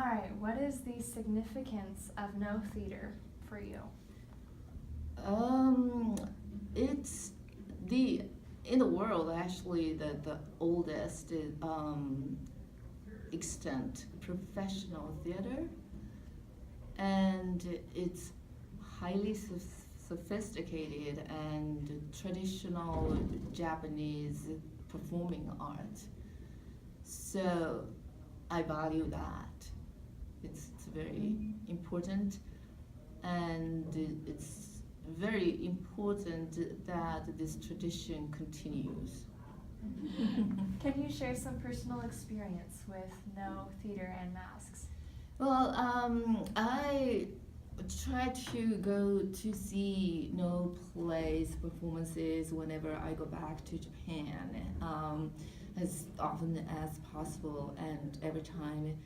All right, what is the significance of no theater for you? Um, it's the in the world actually the oldest extant professional theater, and it's highly sophisticated and traditional Japanese performing art. So I value that. It's very important, and it's very important that this tradition continues. Can you share some personal experience with no theater and masks? Well, I try to go to see no plays performances whenever I go back to Japan, as often as possible, and every time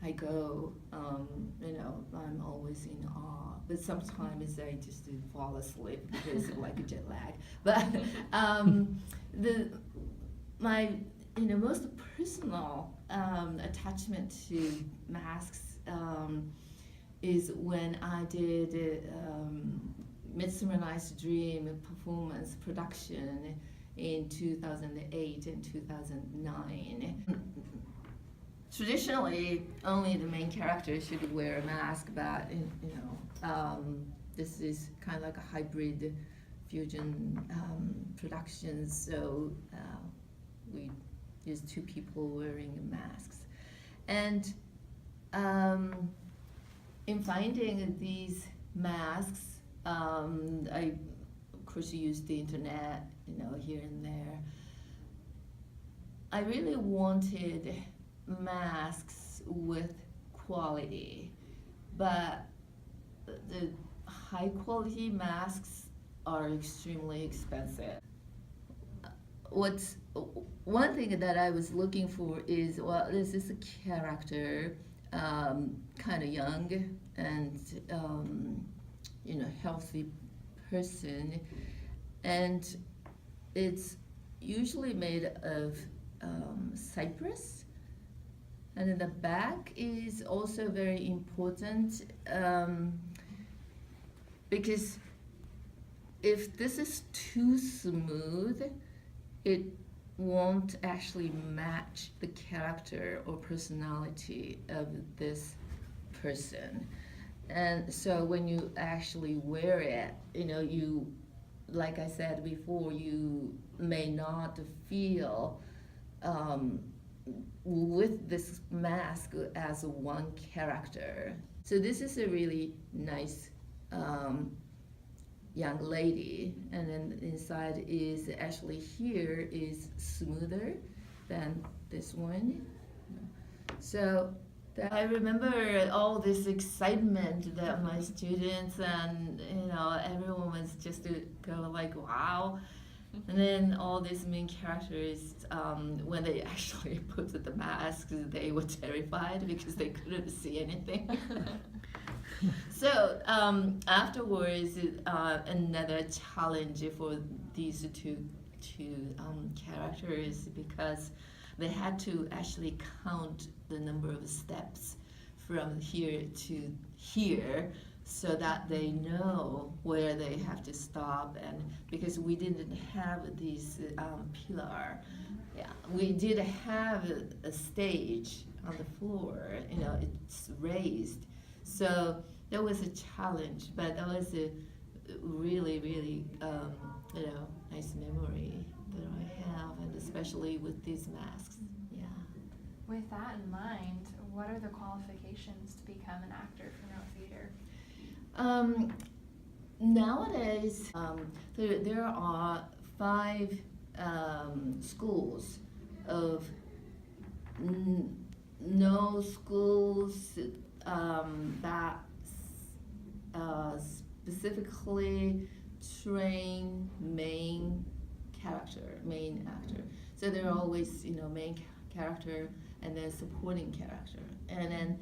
I go, I'm always in awe. But sometimes I just fall asleep because of like a jet lag. But the my most personal attachment to masks is when I did Midsummer Night's Dream performance production in 2008 and 2009. Traditionally, only the main character should wear a mask, but this is kind of like a hybrid fusion production, so we use two people wearing masks. And in finding these masks, I of course used the internet, here and there. I really wanted masks with quality, but the high quality masks are extremely expensive. What's one thing that I was looking for is, well, this is a character, kind of young and healthy person, and it's usually made of cypress. And then the back is also very important, because if this is too smooth, it won't actually match the character or personality of this person. And so when you actually wear it, you, like I said before, you may not feel with this mask as one character. So this is a really nice young lady, and then inside is actually here is smoother than this one. So I remember all this excitement that my students and everyone was just to go like, wow. And then all these main characters, when they actually put the masks, they were terrified because they couldn't see anything. So afterwards, another challenge for these two characters, because they had to actually count the number of steps from here to here, so that they know where they have to stop. And because we didn't have these pillar, yeah, we did have a stage on the floor. It's raised, so that was a challenge. But that was a really, really nice memory that I have, and especially with these masks. Yeah. With that in mind, what are the qualifications to become an actor for no theater? Nowadays, there are 5 schools of no schools that specifically train main actor. So there are always main character and then supporting character, and then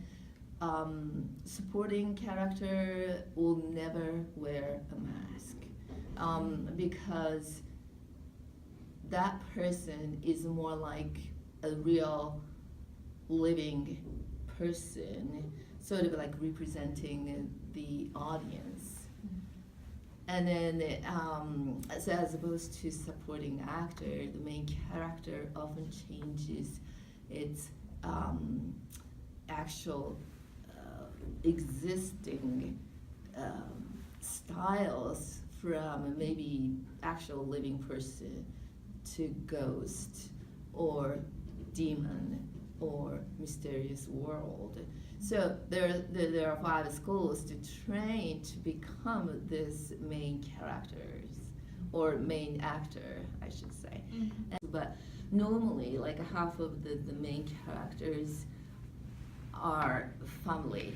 supporting character will never wear a mask, because that person is more like a real living person, sort of like representing the audience. And then, so as opposed to supporting actor, the main character often changes its actual existing styles from maybe actual living person to ghost or demon or mysterious world. So there are 5 schools to train to become this main characters or main actor, I should say. But normally, like half of the main characters are family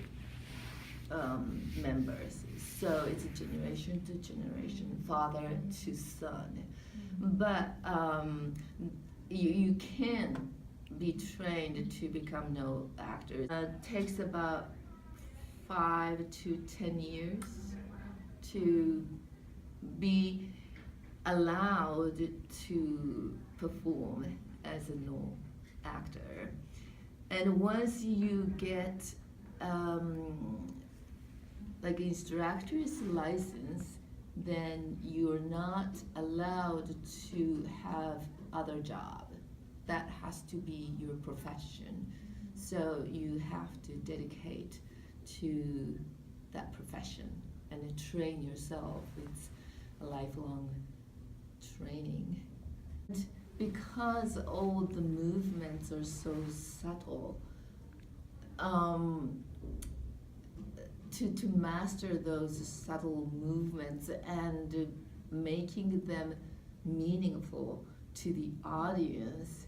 members. So it's a generation to generation, father to son. But you can be trained to become no actor. It takes about 5 to 10 years to be allowed to perform as a no actor. And once you get like instructor's license, then you're not allowed to have other job. That has to be your profession. So you have to dedicate to that profession and train yourself. It's a lifelong training. And because all the movements are so subtle, to master those subtle movements and making them meaningful to the audience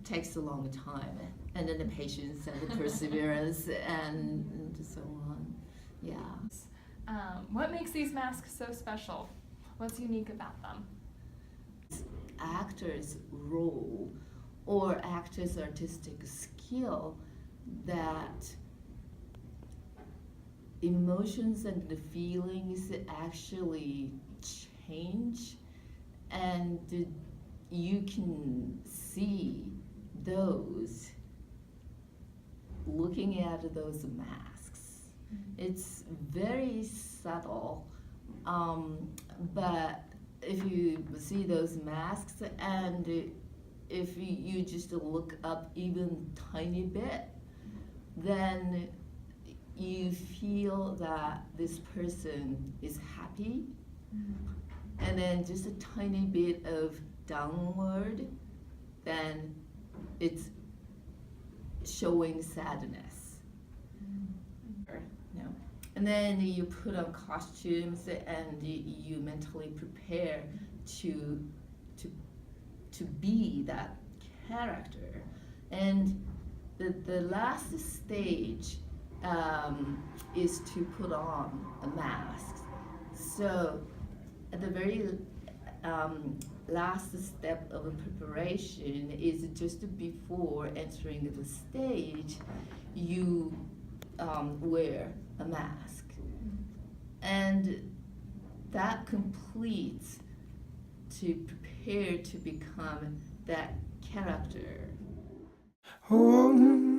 takes a long time, and then the patience and the perseverance and so on. Yeah. What makes these masks so special? What's unique about them? Actor's role or actor's artistic skill that emotions and the feelings actually change, and you can see those looking at those masks. It's very subtle, but if you see those masks and if you just look up even tiny bit, then you feel that this person is happy, and then just a tiny bit of downward, then it's showing sadness. No. And then you put on costumes and you mentally prepare to be that character. And the last stage is to put on a mask. So at the very last step of a preparation is just before entering the stage, you wear a mask. And that completes to prepare to become that character. Oh.